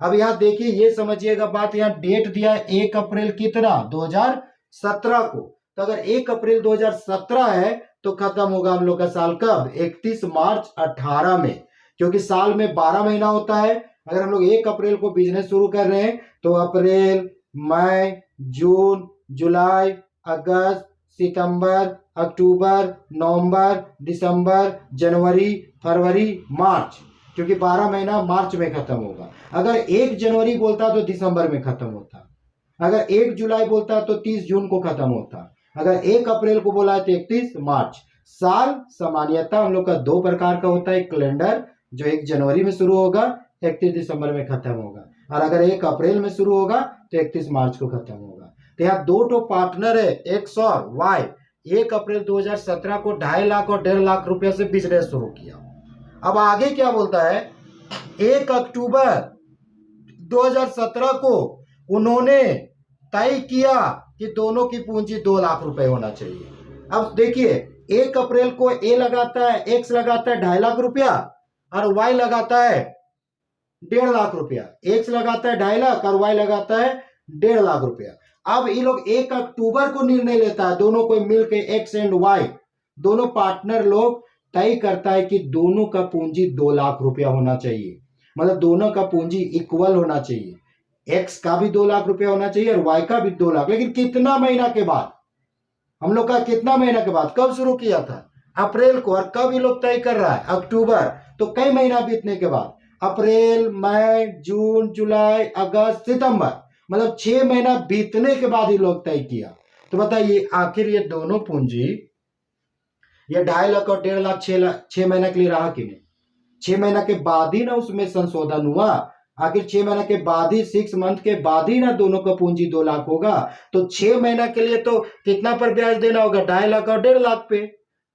अब यहाँ देखिए, ये समझिएगा बात, यहाँ डेट दिया है 1 अप्रैल कितना 2017 को। तो अगर 1 अप्रैल 2017 है तो खत्म होगा हम लोग का साल कब, 31 मार्च 18 में, क्योंकि साल में 12 महीना होता है। अगर हम लोग 1 अप्रैल को बिजनेस शुरू कर रहे हैं तो अप्रैल, मई, जून, जुलाई, अगस्त, सितंबर, अक्टूबर, नवंबर, दिसंबर, जनवरी, फरवरी, मार्च, क्योंकि 12 महीना मार्च में खत्म होगा। अगर 1 जनवरी बोलता तो दिसंबर में खत्म होता, अगर 1 जुलाई बोलता तो 30 जून को खत्म होता, अगर 1 अप्रैल को बोला तो 31 मार्च। साल सामान्यतः हम लोग का 2 प्रकार का होता है, कैलेंडर जो 1 जनवरी में शुरू होगा, 31 दिसंबर में खत्म होगा, और अगर 1 अप्रैल में शुरू होगा तो 31 मार्च को खत्म होगा। तो यहाँ 2 पार्टनर है, एक्स और वाई। 1 अप्रैल 2017 को 2.5 लाख और 1.5 लाख रुपया से बिजनेस शुरू किया। अब आगे क्या बोलता है, 1 अक्टूबर 2017 को उन्होंने तय किया कि दोनों की पूंजी 2 लाख रुपए होना चाहिए। अब देखिए, 1 अप्रैल को ए लगाता है, एक्स लगाता है 2.5 लाख रुपया और वाई लगाता है 1.5 लाख रुपया। एक्स लगाता है 2.5 लाख और वाई लगाता है 1.5 लाख रुपया। अब ये लोग 1 अक्टूबर को निर्णय लेता है, दोनों को मिलकर, एक्स एंड वाई दोनों पार्टनर लोग तय करता है कि दोनों का पूंजी 2 लाख रुपया होना चाहिए, मतलब दोनों का पूंजी इक्वल होना चाहिए। एक्स का भी 2 लाख रुपया होना चाहिए और वाई का भी 2 लाख। लेकिन कितना महीना के बाद, हम लोग का कितना महीना के बाद, कब शुरू किया था, अप्रैल को, और कब ये लोग तय कर रहा है, अक्टूबर। तो कई महीना बीतने के बाद, अप्रैल, मई, जून, जुलाई, अगस्त, सितंबर, मतलब 6 महीना बीतने के बाद ही लोग तय किया। तो बताइए आखिर ये दोनों पूंजी, ये 2.5 लाख और 1.5 लाख 6 महीना के लिए रहा कि नहीं? 6 महीना के बाद ही ना उसमें संशोधन हुआ। आखिर 6 महीना के बाद ही, 6 मंथ के बाद ही ना दोनों का पूंजी 2 लाख होगा। तो 6 महीना के लिए तो कितना पर ब्याज देना होगा, 2.5 लाख और 1.5 लाख पे।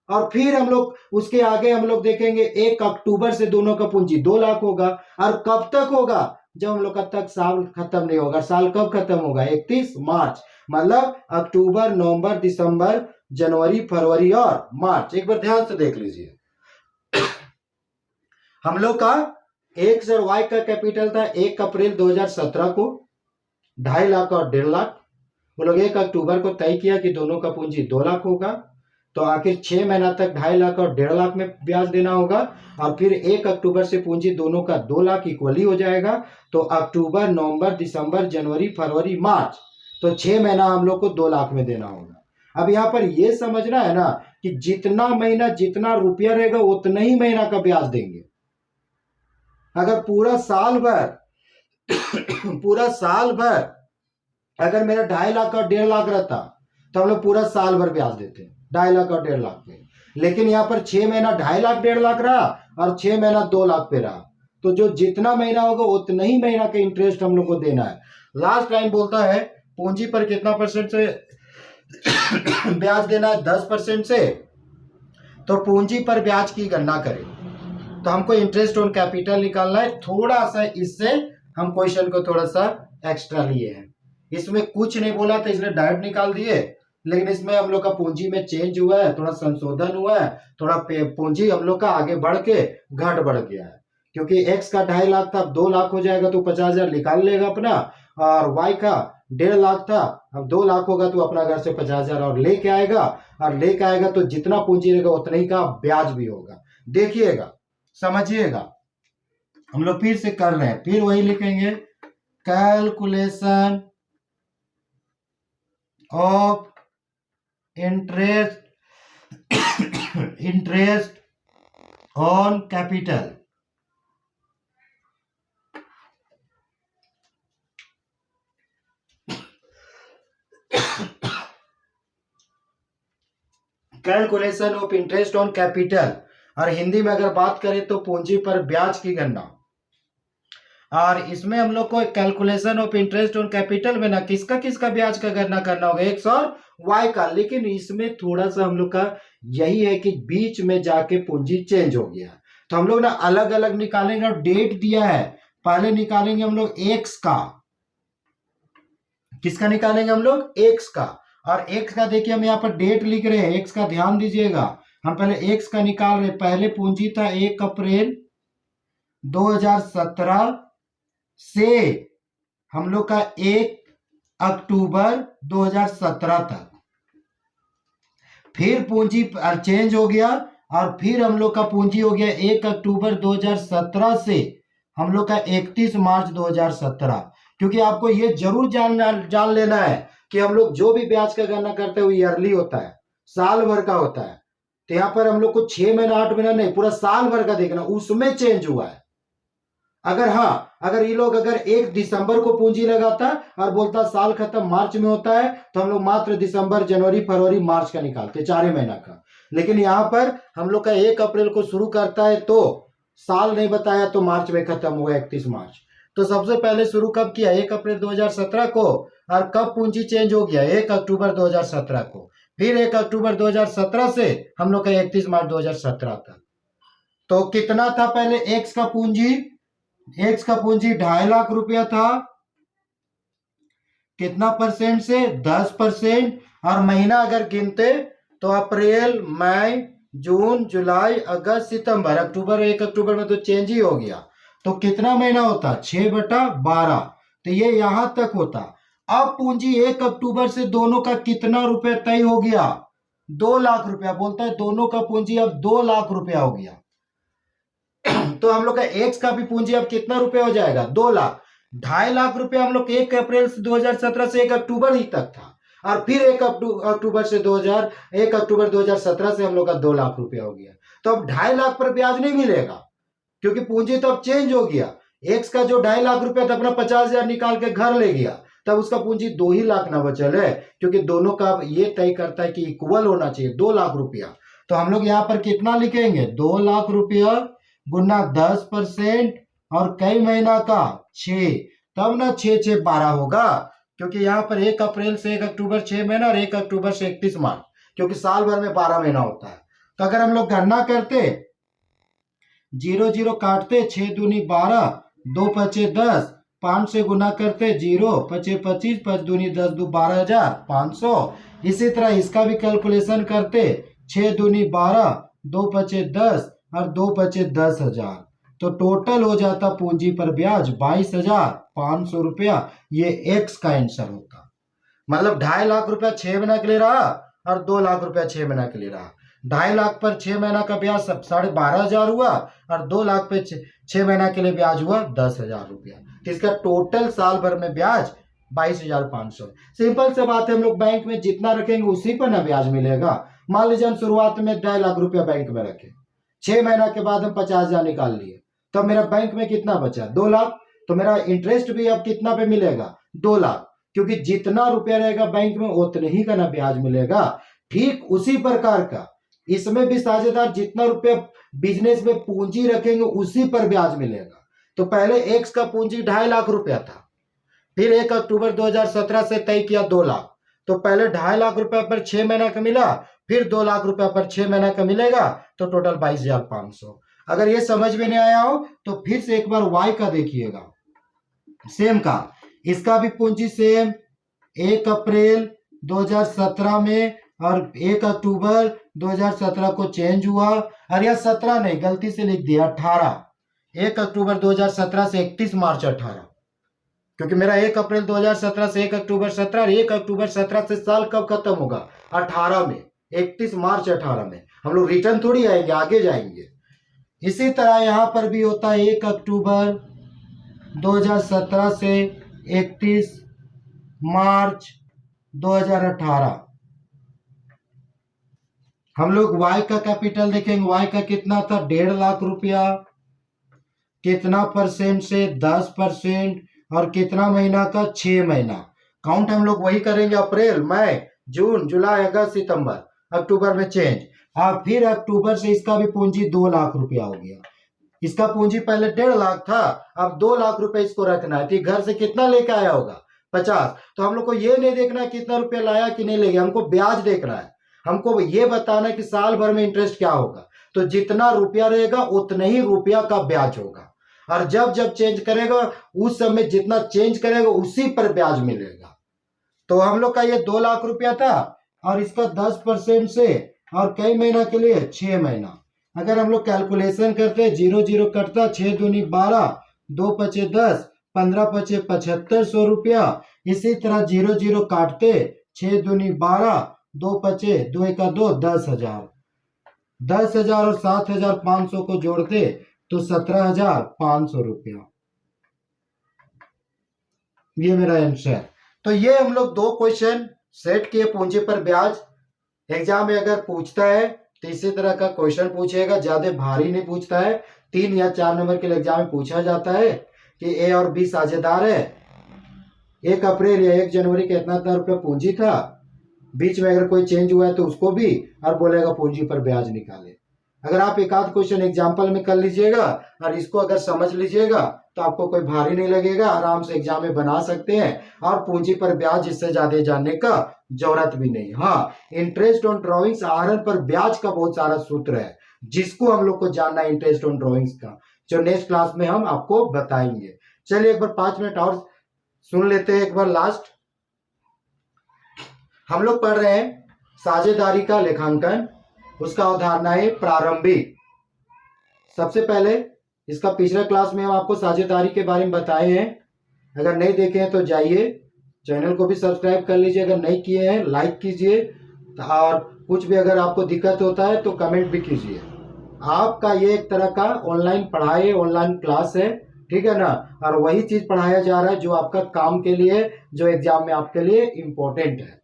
और फिर हम लोग उसके आगे हम लोग देखेंगे 1 अक्टूबर से दोनों का पूंजी 2 लाख होगा। और कब तक होगा, जब हम लोग का तक साल खत्म नहीं होगा। साल कब खत्म होगा, 31 मार्च, मतलब अक्टूबर, नवंबर, दिसंबर, जनवरी, फरवरी और मार्च। एक बार ध्यान से देख लीजिए, हम लोग का एक्स और वाई का कैपिटल था 1 अप्रैल 2017 को 2.5 लाख और 1.5 लाख। वो लोग 1 अक्टूबर को तय किया कि दोनों का पूंजी 2 लाख होगा। तो आखिर 6 महीना तक 2.5 लाख और 1.5 लाख में ब्याज देना होगा। और फिर 1 अक्टूबर से पूंजी दोनों का 2 लाख इक्वली हो जाएगा। तो अक्टूबर, नवंबर, दिसंबर, जनवरी, फरवरी, मार्च, तो 6 महीना हम लोग को 2 लाख में देना होगा। अब यहाँ पर यह समझना है ना कि जितना महीना जितना रुपया रहेगा उतना ही महीना का ब्याज देंगे। अगर पूरा साल भर अगर मेरा 2.5 लाख और 1.5 लाख रहता तो हम लोग पूरा साल भर ब्याज देते, 2.5 लाख और 1.5 लाख पे। लेकिन यहाँ पर 6 महीना 2.5 लाख 1.5 लाख रहा और 6 महीना 2 लाख पे रहा। तो जो जितना महीना होगा उतना ही महीना का इंटरेस्ट हम लोग को देना है। लास्ट लाइन बोलता है पूंजी पर कितना % से ब्याज देना है, 10% से। तो पूंजी पर ब्याज की गणना करें तो हमको इंटरेस्ट ऑन कैपिटल निकालना है। थोड़ा सा इससे हम क्वेश्चन को थोड़ा सा एक्स्ट्रा लिए हैं, इसमें कुछ नहीं बोला था इसलिए डायरेक्ट निकाल दिए। लेकिन इसमें हम लोग का पूंजी में चेंज हुआ है, थोड़ा संशोधन हुआ है, थोड़ा पूंजी हम लोग का आगे बढ़ के घट बढ़ गया है। क्योंकि एक्स का 2.5 लाख था, 2 लाख हो जाएगा तो 50,000 निकाल लेगा अपना, और वाई का 1.5 लाख था, अब 2 लाख होगा तो अपना घर से 50,000 और लेके आएगा। और लेके आएगा तो जितना पूंजी रहेगा उतना ही का ब्याज भी होगा। देखिएगा, समझिएगा, हम लोग फिर से कर रहे हैं, फिर वही लिखेंगे, calculation of interest on capital. Calculation of interest on capital, और हिंदी में अगर बात करें तो पूंजी पर ब्याज की गणना। और इसमें हम लोग को calculation of interest on capital में ना किसका ब्याज का गणना करना होगा, एक्स और वाई का। लेकिन इसमें थोड़ा सा हम लोग का यही है कि बीच में जाके पूंजी चेंज हो गया, तो हम लोग ना अलग अलग निकालेंगे। और डेट दिया है, पहले निकालेंगे हम लोग एक्स का। किसका निकालेंगे हम लोग, एक्स का। और एक्स का देखिए हम यहाँ पर डेट लिख रहे हैं, एक्स का ध्यान दीजिएगा। हम पहले एक्स का निकाल रहे हैं। पहले पूंजी था 1 अप्रैल 2017 से हम लोग का 1 अक्टूबर 2017 तक, फिर पूंजी चेंज हो गया और फिर हम लोग का पूंजी हो गया 1 अक्टूबर 2017 से हम लोग का 31 मार्च 2017। क्योंकि आपको ये जरूर जान लेना है कि हम लोग जो भी ब्याज का गणना करते हैं वो ईयरली होता है, साल भर का होता है। तो यहाँ पर हम लोग को 6 महीना 8 महीना नहीं, पूरा साल भर का देखना, उसमें चेंज हुआ है। अगर ये लोग अगर 1 दिसंबर को पूंजी लगाता और बोलता साल खत्म मार्च में होता है, तो हम लोग मात्र दिसंबर, जनवरी, फरवरी, मार्च का निकालते, 4 महीना का। लेकिन यहाँ पर हम लोग का 1 अप्रैल को शुरू करता है तो साल नहीं बताया, तो मार्च में खत्म हुआ 31 मार्च। तो सबसे पहले शुरू कब किया? 1 अप्रैल 2017 को। और कब पूंजी चेंज हो गया? 1 अक्टूबर 2017 को। फिर 1 अक्टूबर 2017 से हम लोग का 31 मार्च 2017 तक। तो कितना था पहले एक्स का पूंजी? एक्स का पूंजी 2.5 लाख रुपया था। कितना परसेंट से? 10%। और महीना अगर गिनते तो अप्रैल, मई, जून, जुलाई, अगस्त, सितंबर। अक्टूबर, 1 अक्टूबर में तो चेंज ही हो गया, तो कितना महीना होता? 6/12। तो ये यहां तक होता। अब पूंजी 1 अक्टूबर से दोनों का कितना रुपया तय हो गया? 2 लाख रुपया। बोलता है दोनों का पूंजी अब 2 लाख रुपया हो गया। तो हम लोग का एक्स का भी पूंजी अब कितना रुपया हो जाएगा? 2 लाख। 2.5 लाख रुपया हम लोग 1 अप्रैल 2017 से 1 अक्टूबर ही तक था, और फिर 1 अक्टूबर से 1 अक्टूबर 2017 से हम लोग का 2 लाख रुपया हो गया। तो अब 2.5 लाख पर ब्याज नहीं मिलेगा, क्योंकि पूंजी तो अब चेंज हो गया। एक्स का जो 2.5 लाख रुपया था, अपना 50,000 निकाल के घर ले गया, तब उसका पूंजी 2 ही लाख ना बचल है, क्योंकि दोनों का ये तय करता है कि इक्वल होना चाहिए, 2 लाख रुपया। तो हम लोग यहाँ पर कितना लिखेंगे? 2 लाख रुपया गुना 10% और कई महीना का? 6। तब ना 6×6=12 होगा, क्योंकि यहाँ पर 1 अप्रैल से 1 अक्टूबर 6 महीना और 1 अक्टूबर से 31 मार्च, क्योंकि साल भर में 12 महीना होता है। तो अगर हम लोग गणना करते, 0 0 काटते, 6 दूनी 12, 2 पचे 10, 5 से गुना करते, 0 पचे 25, 5 दूनी 10, 2 12,500। इसी तरह इसका भी कैलकुलेशन करते, 6 दूनी 12, 2 पचे 10 और 2 पचे 10,000। तो टोटल हो जाता पूंजी पर ब्याज 22,500 रुपया। ये एक्स का आंसर होता। मतलब 2.5 लाख रुपया 6 महीना के लिए रहा और 2 लाख रुपया 6 महीना के लिए रहा। 2.5 लाख पर 6 महीना का ब्याज 12,500 हुआ, और 2 लाख पे 6 महीना के लिए ब्याज हुआ 10,000 रुपया। तो इसका टोटल साल भर में ब्याज 22,500। सिंपल से बात है, हम लोग बैंक में जितना रखेंगे उसी पर ना ब्याज मिलेगा। मान लीजिए हम शुरुआत में 2.5 लाख रुपया बैंक में रखे, 6 महीना के बाद हम 50,000 निकाल लिए, तो मेरा बैंक में कितना बचा? 2 लाख। तो मेरा इंटरेस्ट भी अब कितना पे मिलेगा? 2 लाख। क्योंकि जितना रुपया रहेगा बैंक में उतने ही का ना ब्याज मिलेगा। ठीक उसी प्रकार का इसमें भी साझेदार जितना रुपया बिजनेस में पूंजी रखेंगे उसी पर ब्याज मिलेगा। तो पहले एक्स का पूंजी 2.5 लाख रुपया था, फिर 1 अक्टूबर 2017 से तय किया 2 लाख। तो पहले 2.5 लाख रुपया पर 6 महीना का मिला, फिर 2 लाख रुपया पर 6 महीना का मिलेगा, तो टोटल 22,500। अगर ये समझ में नहीं आया हो तो फिर से एक बार वाई का देखिएगा, सेम का। इसका भी पूंजी सेम 1 अप्रैल 2017 में और 1 अक्टूबर 2017 को चेंज हुआ। और यह 17 नहीं, गलती से लिख दिया 18। 1 अक्टूबर 2017 से 31 मार्च 18, क्योंकि मेरा 1 अप्रैल 2017 से 1 अक्टूबर 17 और 1 अक्टूबर 17 से साल कब खत्म होगा? 18 में, 31 मार्च 18 में। हम लोग रिटर्न थोड़ी आएंगे, आगे जाएंगे। इसी तरह यहां पर भी होता है 1 अक्टूबर 2017 से 31 मार्च 2018। हम लोग वाई का कैपिटल देखेंगे, वाई का कितना था? 1.5 लाख रुपया। कितना परसेंट से? 10%। और कितना महीना का? 6 महीना। काउंट हम लोग वही करेंगे, अप्रैल, मई, जून, जुलाई, अगस्त, सितंबर। अक्टूबर में चेंज। और फिर अक्टूबर से इसका भी पूंजी 2 लाख रुपया हो गया। इसका पूंजी पहले 1.5 लाख था, अब 2 लाख रुपए इसको रखना है। तो घर से कितना लेके आया होगा? 50। तो हम लोग को ये नहीं देखना है कितना रुपया लाया कि नहीं ले गया, हमको ब्याज देखना है। हमको ये बताना है कि साल भर में इंटरेस्ट क्या होगा। तो जितना रुपया रहेगा उतने ही रुपया का ब्याज होगा, और जब जब चेंज करेगा उस समय जितना चेंज करेगा उसी पर ब्याज मिलेगा। तो हम लोग का ये 2 लाख रुपया था, और इसका 10% से, और कई महीना के लिए? 6 महीना। अगर हम लोग कैलकुलेशन करते, 0 0 कटता, 6 दूनी 12, 2 पचे 10, 15 पचे 7500 रुपया। इसी तरह 0 0 काटते 6 दूनी 12, 2 पचे 2 एका 2, 10,000। 10,000 और 7,500 को जोड़ते तो 17,500 रुपया। ये मेरा आंसर। तो ये हम लोग दो क्वेश्चन सेट किए पूंजी पर ब्याज। एग्जाम में अगर पूछता है तो इसी तरह का क्वेश्चन पूछेगा, ज्यादा भारी नहीं पूछता है। 3 या 4 नंबर के एग्जाम में पूछा जाता है कि ए और बी साझेदार है, 1 अप्रैल या 1 जनवरी का इतना रुपया पूंजी था, बीच में अगर कोई चेंज हुआ है तो उसको भी, और बोलेगा पूंजी पर ब्याज निकाले। अगर आप एक आध क्वेश्चन एग्जाम्पल में कर लीजिएगा और इसको अगर समझ लीजिएगा तो आपको कोई भारी नहीं लगेगा, आराम से एग्जाम में बना सकते हैं। और पूंजी पर ब्याज इससे ज्यादा जानने का जरूरत भी नहीं। हाँ, इंटरेस्ट ऑन ड्रॉइंग्स आहरण पर ब्याज का बहुत सारा सूत्र है जिसको हम लोग को जानना है, इंटरेस्ट ऑन ड्रॉइंग्स का, जो नेक्स्ट क्लास में हम आपको बताएंगे। चलिए एक बार 5 मिनट और सुन लेते हैं। एक बार लास्ट हम लोग पढ़ रहे हैं साझेदारी का लेखांकन, उसका अवधारणा है प्रारंभिक। सबसे पहले इसका पिछले क्लास में हम आपको साझेदारी के बारे में बताए हैं। अगर नहीं देखे हैं तो जाइए, चैनल को भी सब्सक्राइब कर लीजिए, अगर नहीं किए हैं लाइक कीजिए, और कुछ भी अगर आपको दिक्कत होता है तो कमेंट भी कीजिए। आपका ये एक तरह का ऑनलाइन पढ़ाई, ऑनलाइन क्लास है, ठीक है ना। और वही चीज पढ़ाया जा रहा है जो आपका काम के लिए, जो एग्जाम में आपके लिए इम्पोर्टेंट है।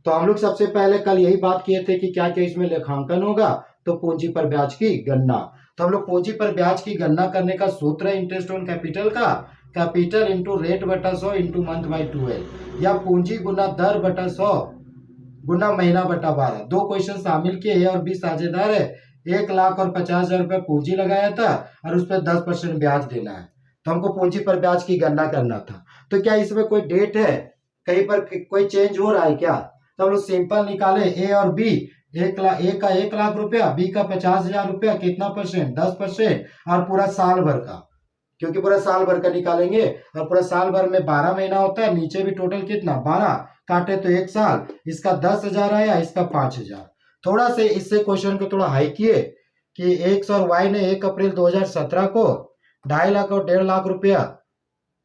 तो हम लोग सबसे पहले कल यही बात किए थे कि क्या क्या इसमें लेखांकन होगा, तो पूंजी पर ब्याज की गणना। तो हम लोग पूंजी पर ब्याज की गणना करने का सूत्र है इंटरेस्ट ऑन कैपिटल का, कैपिटल इंटू रेट बटा 100 इंटू मंथ बाई 12, या पूंजी गुना दर बटा 100 गुना महीना बटा 12। दो क्वेश्चन शामिल किए, ए और बी साझेदार है, 1,50,000 रुपया पूंजी लगाया था और उस पर 10% ब्याज देना है। तो हमको पूंजी पर ब्याज की गणना करना था। तो क्या इसमें कोई डेट है, कहीं पर कोई चेंज हो रहा है क्या? तो हम लोग सिंपल निकाले, ए और बी, ए का 1,00,000 रुपया, बी का 50,000 रुपया, कितना परसेंट? 10%, और पूरा साल भर का, क्योंकि पूरा साल भर का निकालेंगे और पूरा साल भर में 12 महीना होता है। नीचे भी टोटल कितना, 12 काटे तो 1 साल। इसका 10,000 आया, इसका 5,000। थोड़ा से इससे क्वेश्चन को थोड़ा हाई किए कि एक्स और वाई ने 1 अप्रैल 2017 को 2.5 लाख और 1.5 लाख रुपया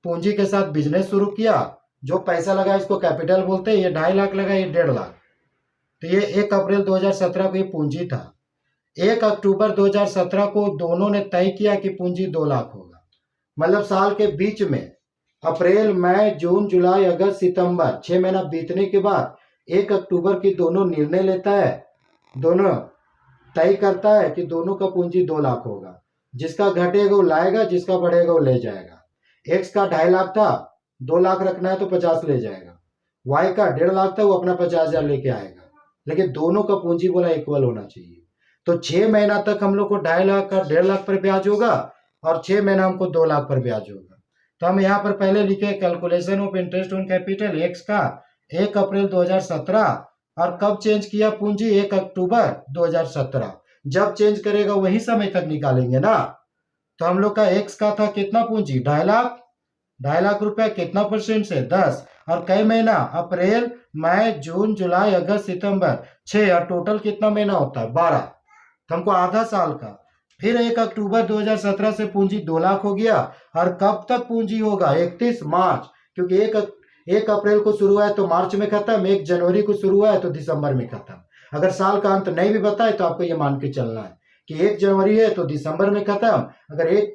पूंजी के साथ बिजनेस शुरू किया। जो पैसा लगा इसको कैपिटल बोलते हैं। ये 2.5 लाख लगा, ये 1.5 लाख। तो ये 1 अप्रैल 2017 को ये पूंजी था। 1 अक्टूबर 2017 को दोनों ने तय किया कि पूंजी 2 लाख होगा। मतलब साल के बीच में अप्रैल, मई, जून, जुलाई, अगस्त, सितंबर 6 महीना बीतने के बाद 1 अक्टूबर की दोनों निर्णय लेता है, दोनों तय करता है कि दोनों का पूंजी 2 लाख होगा। जिसका घटेगा वो लाएगा, जिसका बढ़ेगा वो ले जाएगा। एक्स का 2.5 लाख था, 2 लाख रखना है तो 50 ले जाएगा। वाई का 1.5 लाख था, वो अपना 50,000 लेके आएगा। लेकिन दोनों का पूंजी बोला इक्वल होना चाहिए। तो 6 महीना तक हम लोग को 2.5 लाख का 1.5 लाख पर ब्याज होगा, और 6 महीना हमको 2 लाख पर ब्याज होगा। तो हम यहाँ पर पहले लिखे calculation of interest on capital, x का 1 अप्रैल 2017, और कब चेंज किया पूंजी? 1 अक्टूबर 2017। जब चेंज करेगा वही समय तक निकालेंगे ना। तो हम लोग का एक्स का था कितना पूंजी? 2.5 लाख। 2.5 लाख रुपया कितना परसेंट से? 10। और कई महीना? अप्रैल, मई, जून, जुलाई, अगस्त, सितंबर 6, और टोटल कितना महीना होता है? 12। तो हमको आधा साल का। फिर 1 अक्टूबर 2017 से पूंजी 2 लाख हो गया। और कब तक पूंजी होगा? 31 मार्च, क्योंकि 1 अप्रैल को शुरू हुआ है तो मार्च में खत्म, 1 जनवरी को शुरू हुआ है तो दिसंबर में खत्म। अगर साल का अंत नहीं भी बताए तो आपको ये मान के चलना है कि 1 जनवरी है तो दिसंबर में खत्म, अगर 1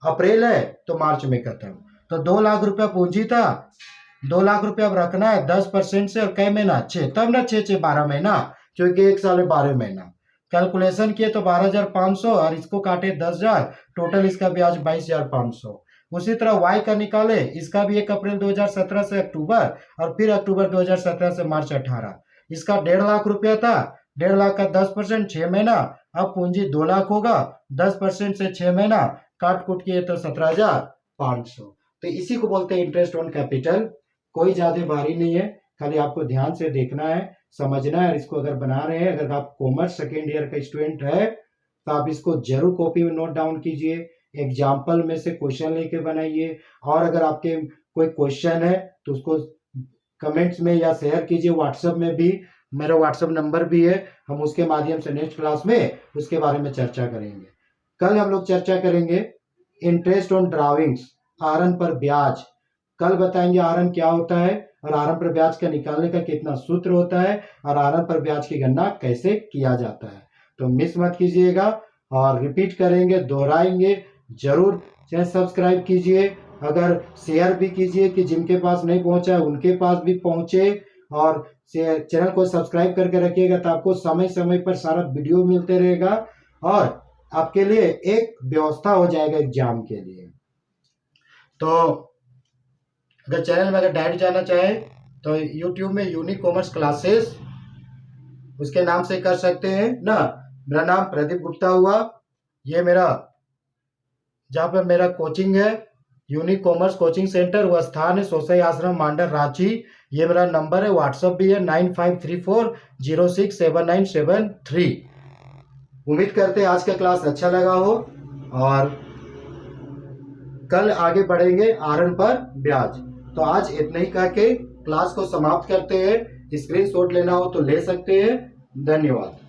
अप्रैल है तो मार्च में खत्म। तो 2 लाख रुपया पूंजी था, 2 लाख रुपया अब रखना है 10% से। और कई महीना? 6, तब ना 6 12 महीना, क्योंकि 1 साल में 12 महीना। कैलकुलेशन किए तो 12,500, और इसको काटे 10,000, टोटल इसका ब्याज 22,500। उसी तरह वाई का निकाले, इसका भी 1 अप्रैल 2017 से अक्टूबर, और फिर अक्टूबर 2017 से मार्च 18। इसका 1.5 लाख रुपया था, 1.5 लाख का 10%, 6 महीना। अब पूंजी 2 लाख होगा, 10% से 6 महीना काट कूट किए तो 17,500। तो इसी को बोलते हैं इंटरेस्ट ऑन कैपिटल। कोई ज्यादा भारी नहीं है, खाली आपको ध्यान से देखना है, समझना है। इसको अगर बना रहे हैं, अगर आप कॉमर्स सेकेंड ईयर का स्टूडेंट है तो आप इसको जरूर कॉपी में नोट डाउन कीजिए, एग्जाम्पल में से क्वेश्चन लेके बनाइए। और अगर आपके कोई क्वेश्चन है तो उसको कमेंट्स में या शेयर कीजिए, व्हाट्सएप में भी, मेरा व्हाट्सएप नंबर भी है, हम उसके माध्यम से नेक्स्ट क्लास में उसके बारे में चर्चा करेंगे। कल हम लोग चर्चा करेंगे इंटरेस्ट ऑन ड्राइंग्स, आहरण पर ब्याज। कल बताएंगे आहरण क्या होता है और आहरण पर ब्याज का निकालने का कितना सूत्र होता है और आहरण पर ब्याज की गणना कैसे किया जाता है। तो मिस मत कीजिएगा और रिपीट करेंगे, दोहराएंगे जरूर। चैनल सब्सक्राइब कीजिए, अगर शेयर भी कीजिए कि जिनके पास नहीं पहुंचा है उनके पास भी पहुंचे, और चैनल को सब्सक्राइब करके रखिएगा तो आपको समय समय पर सारा वीडियो मिलते रहेगा और आपके लिए एक व्यवस्था हो जाएगा एग्जाम के लिए। तो अगर चैनल में अगर डायरेक्ट जाना चाहे तो YouTube में यूनिक कॉमर्स क्लासेस उसके नाम से कर सकते हैं ना। मेरा नाम प्रदीप गुप्ता हुआ, ये मेरा जहाँ पर मेरा कोचिंग है यूनिक कॉमर्स कोचिंग सेंटर, वह स्थान है सोसई आश्रम मांडर रांची। ये मेरा नंबर है, व्हाट्सअप भी है 9534067973। उम्मीद करते हैं आज का क्लास अच्छा लगा हो और कल आगे बढ़ेंगे आहरण पर ब्याज। तो आज इतना ही करके क्लास को समाप्त करते हैं। स्क्रीनशॉट लेना हो तो ले सकते हैं। धन्यवाद।